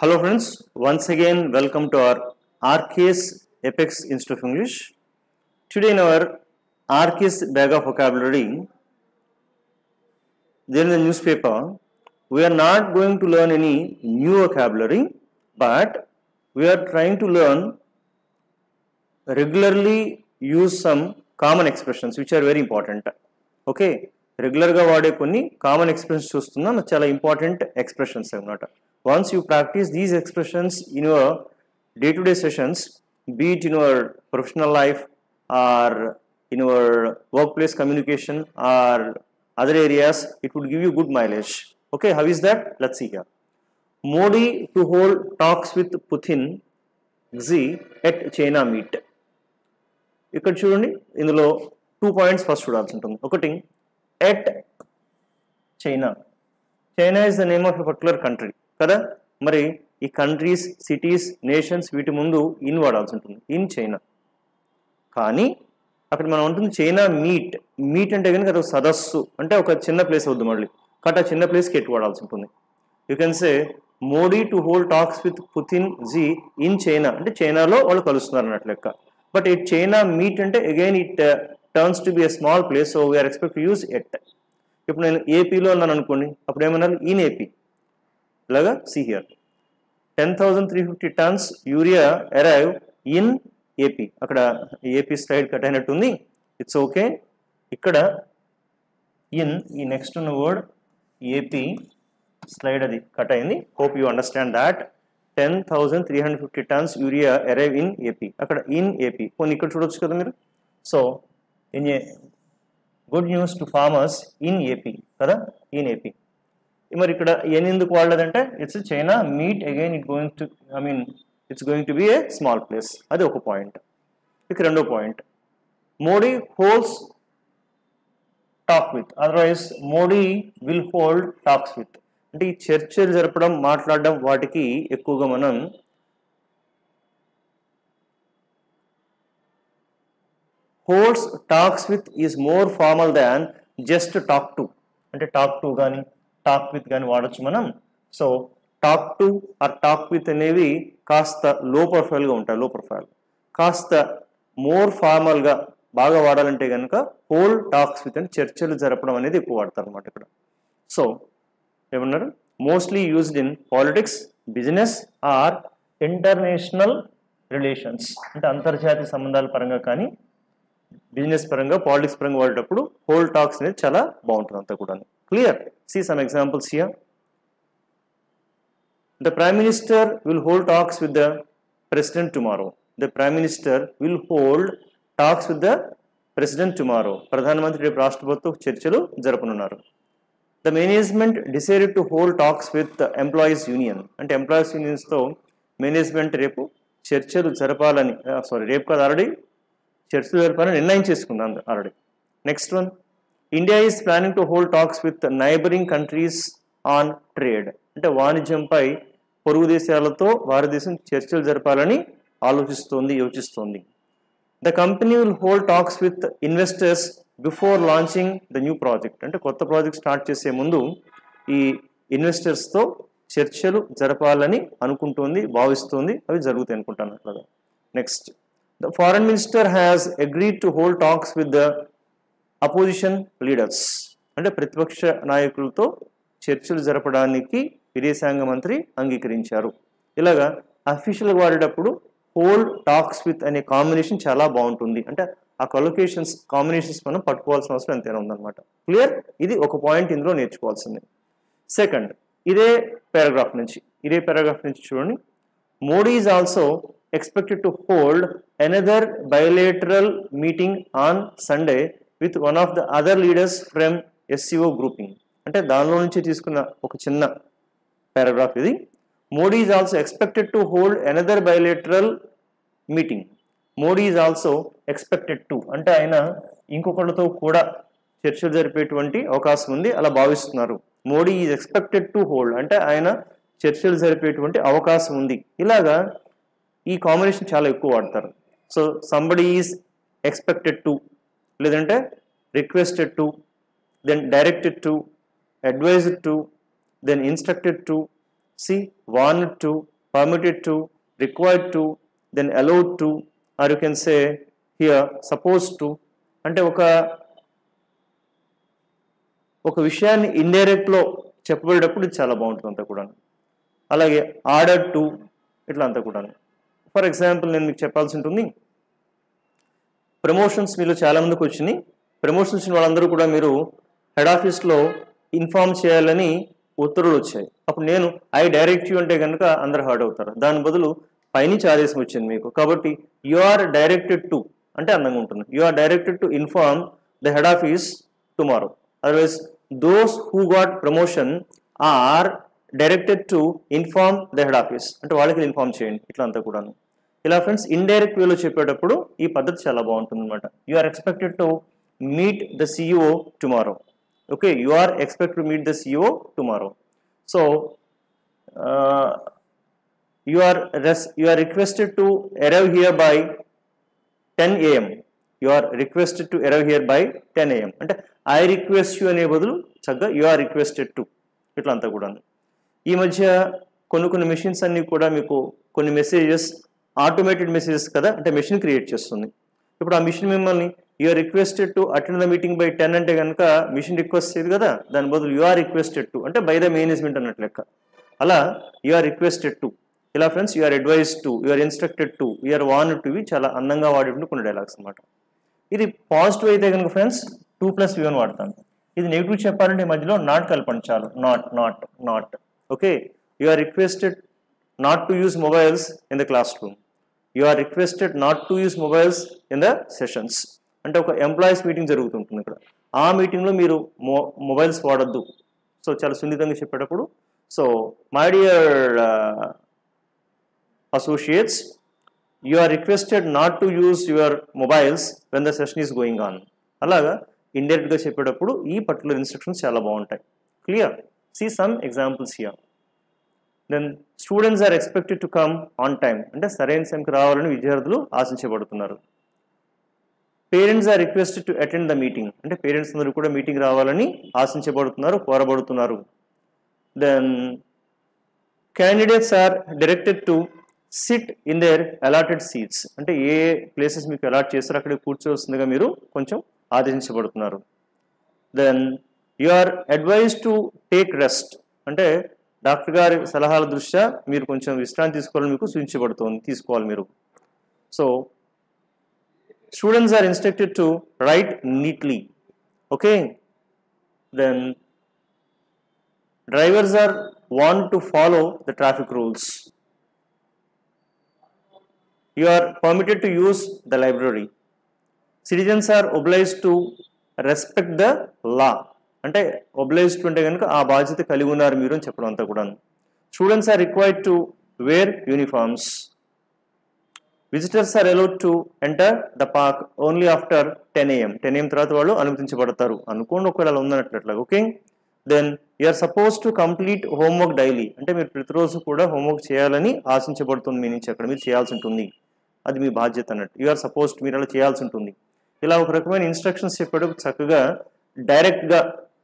Hello friends, once again welcome to our RKS Apex Institute of English. Today in our RKS bag of vocabulary, there is a newspaper. We are not going to learn any new vocabulary, but we are trying to learn regularly use some common expressions which are very important. Okay, రెగ్యులర్గా వాడే కొన్ని common expressions చూస్తున్నాం, చాలా important expressions అన్నమాట. Once you practice these expressions in your day-to-day sessions, be it in your professional life or in your workplace communication or other areas, it would give you good mileage. Okay, how is that? Let's see here. Modi to hold talks with Putin Xi at China meet. ఇక్కడ చూడండి, ఇందులో 2 points first చూడాల్సి ఉంటుంది. ఒకటి, at China. China is the name of a particular country కదా. మరి ఈ countries, cities, nations వీటి ముందు ఇన్ వాడాల్సి ఉంటుంది, ఇన్ చైనా. కానీ అక్కడ మనం ఉంటుంది చైనా మీట్. మీట్ అంటే కనుక అది సదస్సు, అంటే ఒక చిన్న ప్లేస్ అవుద్ది మళ్ళీ. కాబట్టి ఆ చిన్న ప్లేస్కి ఎట్ వాడాల్సి ఉంటుంది. You can say Modi to hold talks with Putin ji in China, అంటే చైనాలో వాళ్ళు కలుస్తున్నారు అన్నట్లు లెక్క. బట్ ఇట్ చైనా మీట్ అంటే again it turns to be a small place, so we are expect to use at. ఇప్పుడు నేను ఏపీలో ఉన్నాను అనుకోండి, అప్పుడు ఏమన్నారు, ఇన్ ఏపీ. ఇలాగా see here, 10,350 tons urea arrive in AP. అక్కడ ఏపీ స్లైడ్ కట్ అయినట్టుంది, ఇట్స్ ఓకే. ఇక్కడ ఇన్, ఈ నెక్స్ట్ ఉన్న వర్డ్ ఏపీ స్లైడ్ అది కట్ అయింది. Hope you understand that. 10,350 tons urea arrive in AP, అక్కడ ఇన్ ఏపీ. కొన్ని ఇక్కడ చూడొచ్చు కదా మీరు. So in a good news to farmers in AP కదా, ఇన్ ఏపీ. మరి ఇక్కడ ఎన్ ఎందుకు వాడలేదంటే it's China meet again it going to, it's going to be a small place. అది ఒక పాయింట్. ఇక రెండో point, Modi holds talk with, otherwise Modi will hold talks with. అంటే ఈ చర్చలు జరపడం, మాట్లాడడం, వాటికి ఎక్కువగా మనం holds talks with is more formal than just talk to. అంటే టాక్ టు కానీ టాక్ విత్ కానీ వాడచ్చు మనం. So talk to or talk with అనేవి కాస్త లో ప్రొఫైల్గా ఉంటాయి, లో ప్రొఫైల్. కాస్త మోర్ ఫార్మల్గా బాగా వాడాలంటే కనుక హోల్డ్ టాక్స్ విత్ అంటే చర్చలు జరపడం అనేది ఎక్కువ వాడతారు అనమాట ఇక్కడ. సో ఏమన్నారు, mostly used in politics, business are international relations. అంటే అంతర్జాతీయ సంబంధాల పరంగా కానీ బిజినెస్ పరంగా, పాలిటిక్స్ పరంగా వాడేటప్పుడు హోల్డ్ టాక్స్ అనేది చాలా బాగుంటుంది అంతా కూడా. Clear? See some examples here. The prime minister will hold talks with the president tomorrow. The prime minister will hold talks with the president tomorrow. ప్రధానమంత్రి రేపు రాష్ట్రపతితో చర్చలు జరపనున్నారు. The management decided to hold talks with employees union. అంటే employees యూనియన్స్తో management రేపు చర్చలు జరపాలని, రేపు కాదు, ఆల్రెడీ చర్చలు జరపాలని నిర్ణయం చేసుకుందాం already. Next one, India is planning to hold talks with neighbouring countries on trade. అంటే వాణిజ్యంపై పొరుగు దేశాలతో భారతదేశం చర్చలు జరపాలని యోచిస్తోంది. The company will hold talks with investors before launching the new project. అంటే కొత్త ప్రాజెక్ట్ స్టార్ట్ చేసే ముందు ఈ ఇన్వెస్టర్స్తో చర్చలు జరపాలని భావిస్తోంది. అవి జరుగుతాయి అనుకుంటాను అట్లాగా. Next, the foreign minister has agreed to hold talks with the opposition leaders. అంటే ప్రతిపక్ష నాయకులతో చర్చలు జరపడానికి విదేశాంగ మంత్రి అంగీకరించారు. ఇలాగా అఫీషియల్గా వాడేటప్పుడు హోల్డ్ టాక్స్ విత్ అనే కాంబినేషన్ చాలా బాగుంటుంది. అంటే ఆ కాంబినేషన్స్ మనం పట్టుకోవాల్సిన అవసరం ఎంతైనా ఉందన్నమాట. క్లియర్? ఇది ఒక పాయింట్ ఇందులో నేర్చుకోవాల్సింది. సెకండ్, ఇదే పారాగ్రాఫ్ నుంచి చూడండి. Modi is also expected to hold another bilateral meeting on Sunday with one of the other leaders from SCO grouping. అంటే దానిలో నుంచి తీసుకున్న ఒక చిన్న పారాగ్రాఫ్ ఇది. Modi is also expected to hold another bilateral meeting. Modi is also expected to అంటే ఆయన ఇంకొకళ్ళతో కూడా చర్చలు జరిపేటువంటి అవకాశం ఉంది, అలా భావిస్తున్నారు. Modi is expected to hold అంటే ఆయన చర్చలు జరిపేటువంటి అవకాశం ఉంది. ఇలాగా ఈ కాంబినేషన్ చాలా ఎక్కువ వాడతారు. So somebody is expected to, లేదంటే requested to, then directed to, advised to, then instructed to, warned to, permitted to, required to, then allowed to, or you can say here supposed to. అంటే ఒక విషయాన్ని ఇండైరెక్ట్లో చెప్పబడేటప్పుడు ఇది చాలా బాగుంటుంది అంతా కూడా. అలాగే ఆర్డర్ టు, ఇట్లా అంతా కూడా. ఫర్ ఎగ్జాంపుల్ నేను మీకు చెప్పాల్సి ఉంటుంది, ప్రమోషన్స్ మీలో చాలామందికి వచ్చినాయి. ప్రమోషన్స్ వచ్చిన వాళ్ళందరూ కూడా మీరు హెడ్ ఆఫీస్లో ఇన్ఫార్మ్ చేయాలని ఉత్తర్వులు వచ్చాయి. అప్పుడు నేను ఐ డైరెక్ట్ యూ అంటే కనుక అందరు హర్ట్ అవుతారు. దాని బదులు పైనుంచి ఆదేశం వచ్చింది మీకు, కాబట్టి యు ఆర్ డైరెక్టెడ్ టు అంటే అందంగా ఉంటుంది. You are directed to inform the head office tomorrow. Otherwise those who got promotion are directed to inform the head office అంటే వాళ్ళకి ఇన్ఫార్మ్ చేయండి, ఇట్లా అంతా కూడాను. ఇలా ఫ్రెండ్స్ ఇండైరెక్ట్ వేలో చెప్పేటప్పుడు ఈ పద్ధతి చాలా బాగుంటుంది అనమాట. You are expected to meet the CEO tomorrow. Okay, you are expected to meet the CEO tomorrow. So you are requested to arrive here by 10 AM. You are requested to arrive here by 10 AM. అంటే I request you అనే బదులు చక్కగా you are requested to, ఇట్లా అంతా కూడా. ఈ మధ్య కొన్ని మెషిన్స్ అన్నీ కూడా మీకు కొన్ని మెసేజెస్ ఆటోమేటెడ్ మెసేజెస్ కదా, అంటే మెషిన్ క్రియేట్ చేస్తుంది. ఇప్పుడు ఆ మెషిన్ మిమ్మల్ని you are requested to attend the meeting by 10 అంటే కనుక మిషన్ రిక్వెస్ట్ చేయదు కదా, దాని బదులు యు ఆర్ రిక్వెస్టెడ్ టు అంటే బై ద మేనేజ్మెంట్ అన్నట్లు లెక్క. అలా యు ఆర్ రిక్వెస్టెడ్ టు, ఇలా friends you are advised to, you are instructed to, you are warned to, ఇవి చాలా అందంగా వాడేటువంటి కొన్ని డైలాగ్స్ అనమాట. ఇది పాజిటివ్ అయితే కనుక ఫ్రెండ్స్ 2+V1 వాడతాను. ఇది నెగిటివ్ చెప్పాలంటే మధ్యలో నాట్ కలపండి చాలు. Not. Okay, you are requested not to use mobiles in the classroom. You are requested not to use mobiles in the sessions. అంటే ఒక ఎంప్లాయీస్ మీటింగ్ జరుగుతుంటుంది ఇక్కడ, ఆ మీటింగ్లో మీరు మొబైల్స్ వాడద్దు. సో చాలా సున్నితంగా చెప్పేటప్పుడు, so my dear associates, you are requested not to use your mobiles when the session is going on. అలాగా ఇండైరెక్ట్గా చెప్పేటప్పుడు ఈ పర్టికులర్ ఇన్స్ట్రక్షన్స్ చాలా బాగుంటాయి. Clear? See some examples here. Then students are expected to come on time అంటే సరైన సమయానికి రావాలని విద్యార్థులు ఆశించబడుతున్నారు. Parents are requested to attend the meeting అంటే పేరెంట్స్ అందరూ కూడా మీటింగ్ రావాలని ఆశించబడుతున్నారు, కోరబడుతున్నారు. Then candidates are directed to sit in their allotted seats అంటే ఏ ప్లేసెస్ మీకు అలాట్ చేస్తారో అక్కడ కూర్చోవలసిందిగా మీరు కొంచెం ఆదేశించబడుతున్నారు. Then you are advise to take rest అంటే డాక్టర్ గారి సలహాల దృష్ట్యా మీరు కొంచెం విశ్రాంతి తీసుకోవాలని మీకు సూచించబడుతుంది, తీసుకోవాలి మీరు. So students are instructed to write neatly. Okay, then drivers are want to follow the traffic rules. You are permitted to use the library. Citizens are obliged to respect the law. అంటే obliged to అంటే కనుక ఆ బాధ్యత కలిగి ఉన్నారు మీరు అని చెప్పడం అంతా కూడా. Students are required to wear uniforms. Visitors are allowed to enter the park only after 10 AM. 10 AM తర్వాత వాళ్ళు అనుమతించబడతారు అనుకోండి, ఒకవేళ ఉందన్నట్లట్లా. Okay, then you are suppose to complete homework daily అంటే మీరు ప్రతిరోజు కూడా హోంవర్క్ చేయాలని ఆశించబడుతుంది మీ నుంచి, అక్కడ మీరు చేయాల్సి ఉంటుంది, అది మీ బాధ్యత అన్నట్టు. యు ఆర్ సపోజ్డ్ మీరు అలా చేయాల్సి ఉంటుంది. ఇలా ఒక రకమైన ఇన్స్ట్రక్షన్స్ చెప్పేటప్పుడు చక్కగా డైరెక్ట్గా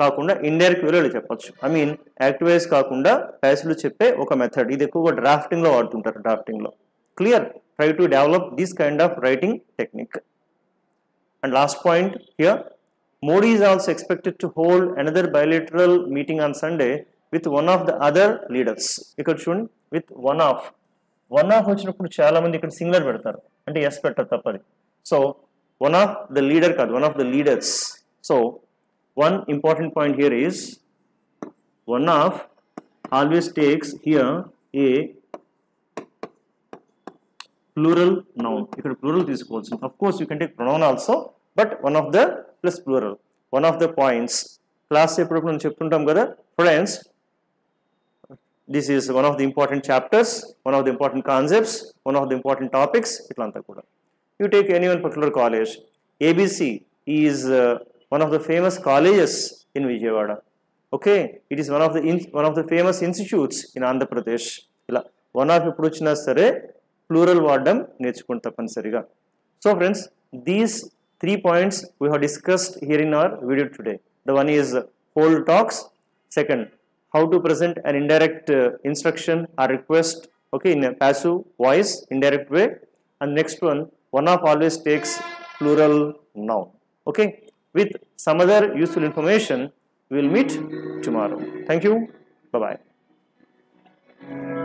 కాకుండా ఇండైరెక్ట్ వేలో చెప్పచ్చు. ఐ మీన్ యాక్టివైజ్ కాకుండా ప్యాసివ్లో చెప్పే ఒక మెథడ్. ఇది ఎక్కువగా డ్రాఫ్టింగ్లో వాడుతుంటారు. డ్రాఫ్టింగ్లో clear, try to develop this kind of writing technique. And last point here, Modi is also expected to hold another bilateral meeting on Sunday with one of the other leaders. ఇక్కడ చూడండి, with one of వచ్చినప్పుడు చాలా మంది ఇక్కడ singular పెడతారు అంటే S పెట్టారు తప్పది. So one of the leader కాదు, one of the leaders. So one important point here is one of always takes here a plural noun. ఇక్కడ ప్లూరల్ తీసుకోవచ్చు. Of course you can take pronoun also, but one of the plus plural. One of the points class ఎప్పుడప్పుడు మనం చెప్తుంటాం కదా friends, this is one of the important chapters, one of the important concepts, one of the important topics. Itla anta kuda you take any one particular college. ABC is one of the famous colleges in Vijayawada. Okay, it is one of the famous institutes in Andhra Pradesh. Ila one of eppudu ochina sare plural vaadam nerchukunta tapanisariga. So friends, these 3 points we have discussed here in our video today. The one is hold talks, second how to present an indirect instruction or request okay, in a passive voice, indirect way. And next one of always takes plural noun. Okay, with some other useful information, we will meet tomorrow. Thank you. Bye bye.